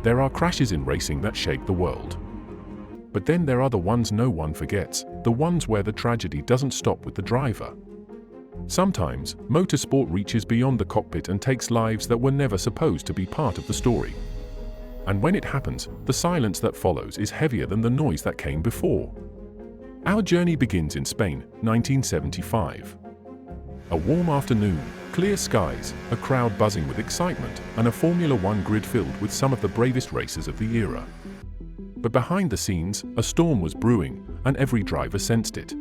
There are crashes in racing that shake the world. But then there are the ones no one forgets, the ones where the tragedy doesn't stop with the driver. Sometimes, motorsport reaches beyond the cockpit and takes lives that were never supposed to be part of the story. And when it happens, the silence that follows is heavier than the noise that came before. Our journey begins in Spain, 1975. A warm afternoon, clear skies, a crowd buzzing with excitement, and a Formula One grid filled with some of the bravest racers of the era. But behind the scenes, a storm was brewing, and every driver sensed it.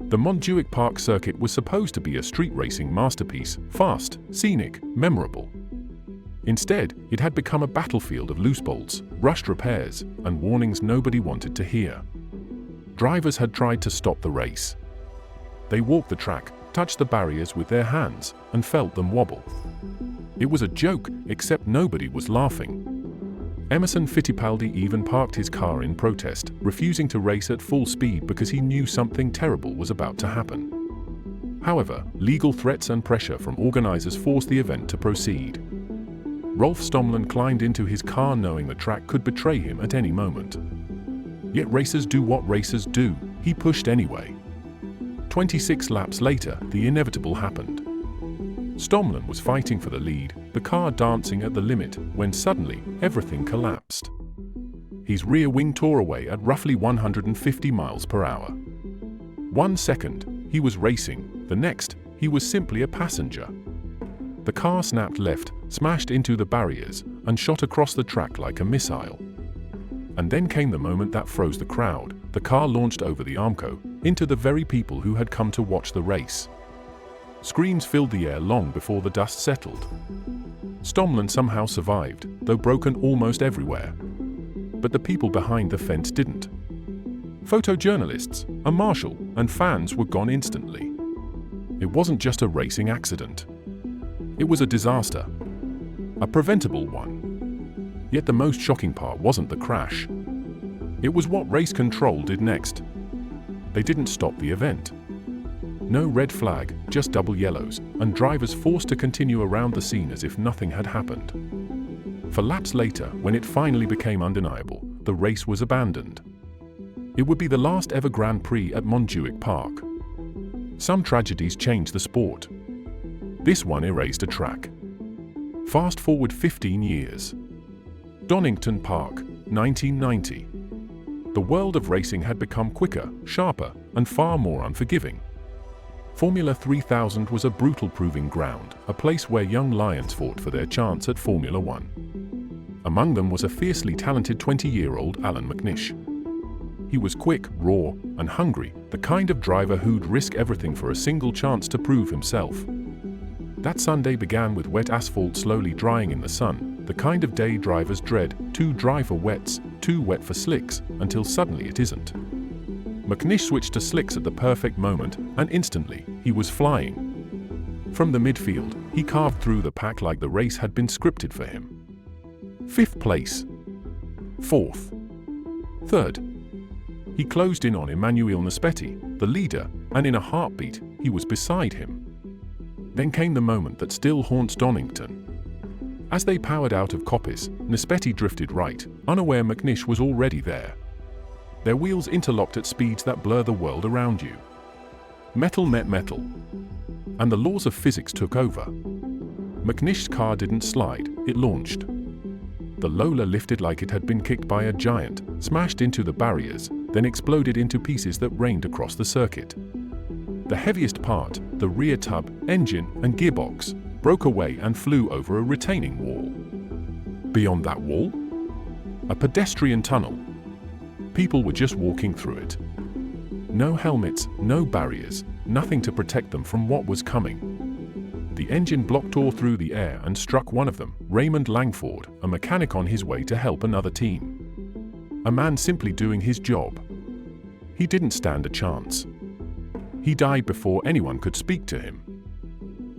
The Montjuïc Park circuit was supposed to be a street racing masterpiece, fast, scenic, memorable. Instead, it had become a battlefield of loose bolts, rushed repairs, and warnings nobody wanted to hear. Drivers had tried to stop the race. They walked the track, touched the barriers with their hands, and felt them wobble. It was a joke, except nobody was laughing. Emerson Fittipaldi even parked his car in protest, refusing to race at full speed because he knew something terrible was about to happen. However, legal threats and pressure from organizers forced the event to proceed. Rolf Stommelen climbed into his car knowing the track could betray him at any moment. Yet racers do what racers do, he pushed anyway. 26 laps later, the inevitable happened. Stommelen was fighting for the lead, the car dancing at the limit, when suddenly, everything collapsed. His rear wing tore away at roughly 150 miles per hour. 1 second, he was racing, the next, he was simply a passenger. The car snapped left, smashed into the barriers, and shot across the track like a missile. And then came the moment that froze the crowd. The car launched over the Armco, into the very people who had come to watch the race. Screams filled the air long before the dust settled. Stommelen somehow survived, though broken almost everywhere. But the people behind the fence didn't. Photojournalists, a marshal, and fans were gone instantly. It wasn't just a racing accident. It was a disaster. A preventable one. Yet the most shocking part wasn't the crash. It was what race control did next. They didn't stop the event. No red flag, just double yellows, and drivers forced to continue around the scene as if nothing had happened. For laps later, when it finally became undeniable, the race was abandoned. It would be the last ever Grand Prix at Montjuïc Park. Some tragedies changed the sport. This one erased a track. Fast forward 15 years. Donington Park, 1990. The world of racing had become quicker, sharper, and far more unforgiving. Formula 3000 was a brutal proving ground, a place where young lions fought for their chance at Formula One. Among them was a fiercely talented 20-year-old Allan McNish. He was quick, raw, and hungry, the kind of driver who'd risk everything for a single chance to prove himself. That Sunday began with wet asphalt slowly drying in the sun, the kind of day drivers dread, too dry for wets, too wet for slicks, until suddenly it isn't. McNish switched to slicks at the perfect moment, and instantly, he was flying. From the midfield, he carved through the pack like the race had been scripted for him. 5th place. 4th. 3rd. He closed in on Emanuele Naspetti, the leader, and in a heartbeat, he was beside him. Then came the moment that still haunts Donington. As they powered out of coppice, Naspetti drifted right, unaware McNish was already there. Their wheels interlocked at speeds that blur the world around you. Metal met metal. And the laws of physics took over. McNish's car didn't slide, it launched. The Lola lifted like it had been kicked by a giant, smashed into the barriers, then exploded into pieces that rained across the circuit. The heaviest part, the rear tub, engine, and gearbox, broke away and flew over a retaining wall. Beyond that wall, a pedestrian tunnel. People were just walking through it. No helmets, no barriers, nothing to protect them from what was coming. The engine block tore through the air and struck one of them, Raymond Langford, a mechanic on his way to help another team. A man simply doing his job. He didn't stand a chance. He died before anyone could speak to him.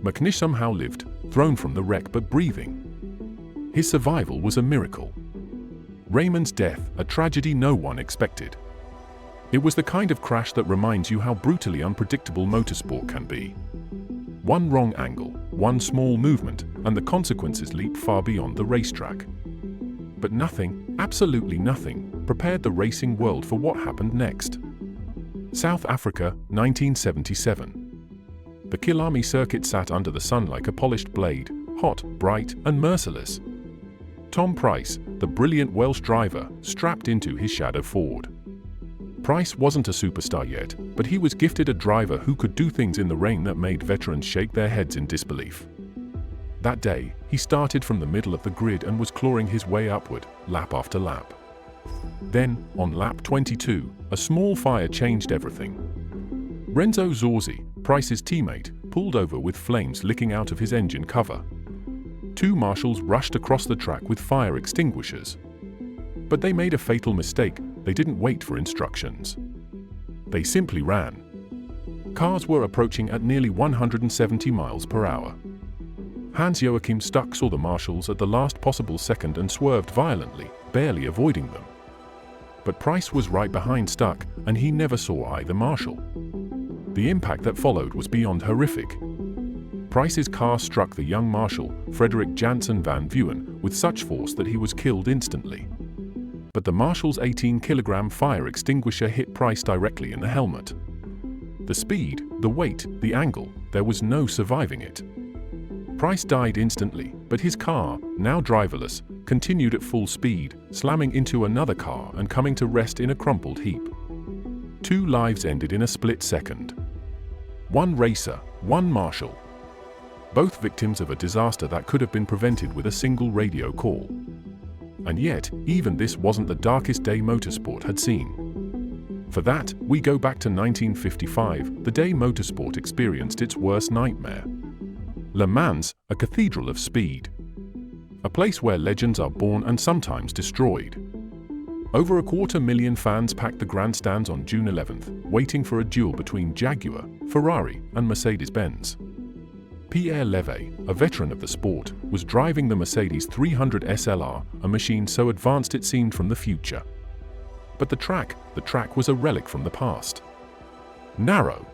McNish somehow lived, thrown from the wreck but breathing. His survival was a miracle. Raymond's death, a tragedy no one expected. It was the kind of crash that reminds you how brutally unpredictable motorsport can be. One wrong angle, one small movement, and the consequences leap far beyond the racetrack. But nothing, absolutely nothing, prepared the racing world for what happened next. South Africa, 1977. The Kyalami circuit sat under the sun like a polished blade, hot, bright, and merciless. Pryce, the brilliant Welsh driver, strapped into his shadow Ford. Pryce wasn't a superstar yet, but he was gifted a driver who could do things in the rain that made veterans shake their heads in disbelief. That day, he started from the middle of the grid and was clawing his way upward, lap after lap. Then, on lap 22, a small fire changed everything. Renzo Zorzi, Pryce's teammate, pulled over with flames licking out of his engine cover. Two marshals rushed across the track with fire extinguishers. But they made a fatal mistake. They didn't wait for instructions. They simply ran. Cars were approaching at nearly 170 miles per hour. Hans-Joachim Stuck saw the marshals at the last possible second and swerved violently, barely avoiding them. But Pryce was right behind Stuck, and he never saw either marshal. The impact that followed was beyond horrific. Pryce's car struck the young marshal, Frederik Jansen van Vuwen, with such force that he was killed instantly. But the marshal's 18-kilogram fire extinguisher hit Pryce directly in the helmet. The speed, the weight, the angle, there was no surviving it. Pryce died instantly, but his car, now driverless, continued at full speed, slamming into another car and coming to rest in a crumpled heap. Two lives ended in a split second. One racer, one marshal. Both victims of a disaster that could have been prevented with a single radio call. And yet, even this wasn't the darkest day motorsport had seen. For that, we go back to 1955, the day motorsport experienced its worst nightmare. Le Mans, a cathedral of speed. A place where legends are born and sometimes destroyed. Over 250,000 fans packed the grandstands on June 11th, waiting for a duel between Jaguar, Ferrari, and Mercedes-Benz. Pierre Levy, a veteran of the sport, was driving the Mercedes 300 SLR, a machine so advanced it seemed from the future. But the track was a relic from the past. Narrow.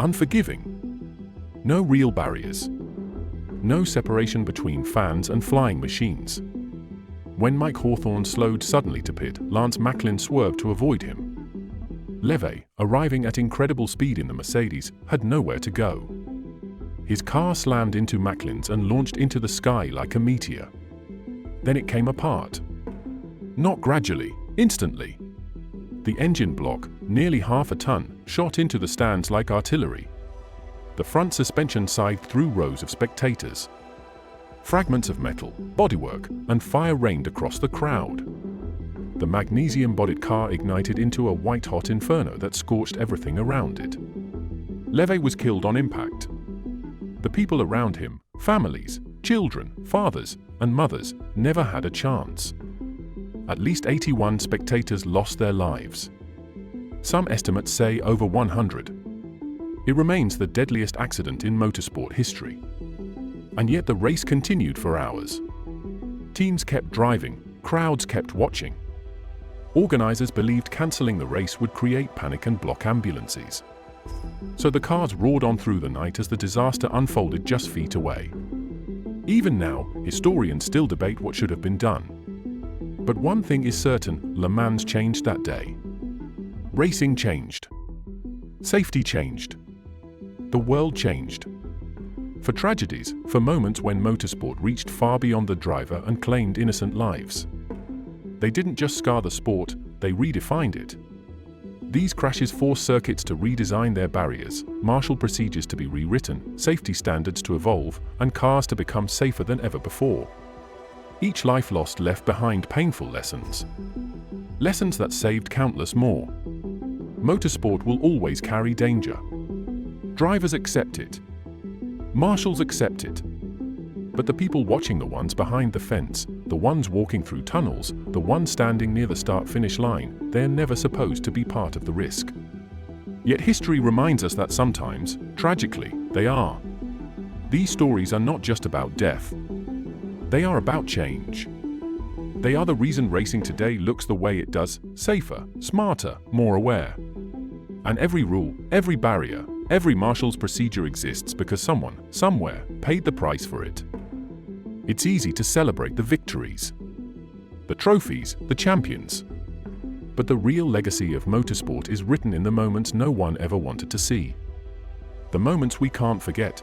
Unforgiving. No real barriers. No separation between fans and flying machines. When Mike Hawthorne slowed suddenly to pit, Lance Macklin swerved to avoid him. Levy, arriving at incredible speed in the Mercedes, had nowhere to go. His car slammed into Macklin's and launched into the sky like a meteor. Then it came apart. Not gradually, instantly. The engine block, nearly half a ton, shot into the stands like artillery. The front suspension sighed through rows of spectators. Fragments of metal, bodywork, and fire rained across the crowd. The magnesium-bodied car ignited into a white-hot inferno that scorched everything around it. Levy was killed on impact. The people around him, families, children, fathers, and mothers, never had a chance. At least 81 spectators lost their lives. Some estimates say over 100. It remains the deadliest accident in motorsport history. And yet the race continued for hours. Teams kept driving, crowds kept watching. Organizers believed cancelling the race would create panic and block ambulances. So the cars roared on through the night as the disaster unfolded just feet away. Even now, historians still debate what should have been done. But one thing is certain, Le Mans changed that day. Racing changed. Safety changed. The world changed. For tragedies, for moments when motorsport reached far beyond the driver and claimed innocent lives. They didn't just scar the sport, they redefined it. These crashes forced circuits to redesign their barriers, marshal procedures to be rewritten, safety standards to evolve, and cars to become safer than ever before. Each life lost left behind painful lessons. Lessons that saved countless more. Motorsport will always carry danger. Drivers accept it. Marshals accept it. But the people watching, the ones behind the fence, the ones walking through tunnels, the ones standing near the start-finish line, they're never supposed to be part of the risk. Yet history reminds us that sometimes, tragically, they are. These stories are not just about death. They are about change. They are the reason racing today looks the way it does, safer, smarter, more aware. And every rule, every barrier, every marshal's procedure exists because someone, somewhere, paid the price for it. It's easy to celebrate the victories. the trophies, the champions. But the real legacy of motorsport is written in the moments no one ever wanted to see. The moments we can't forget,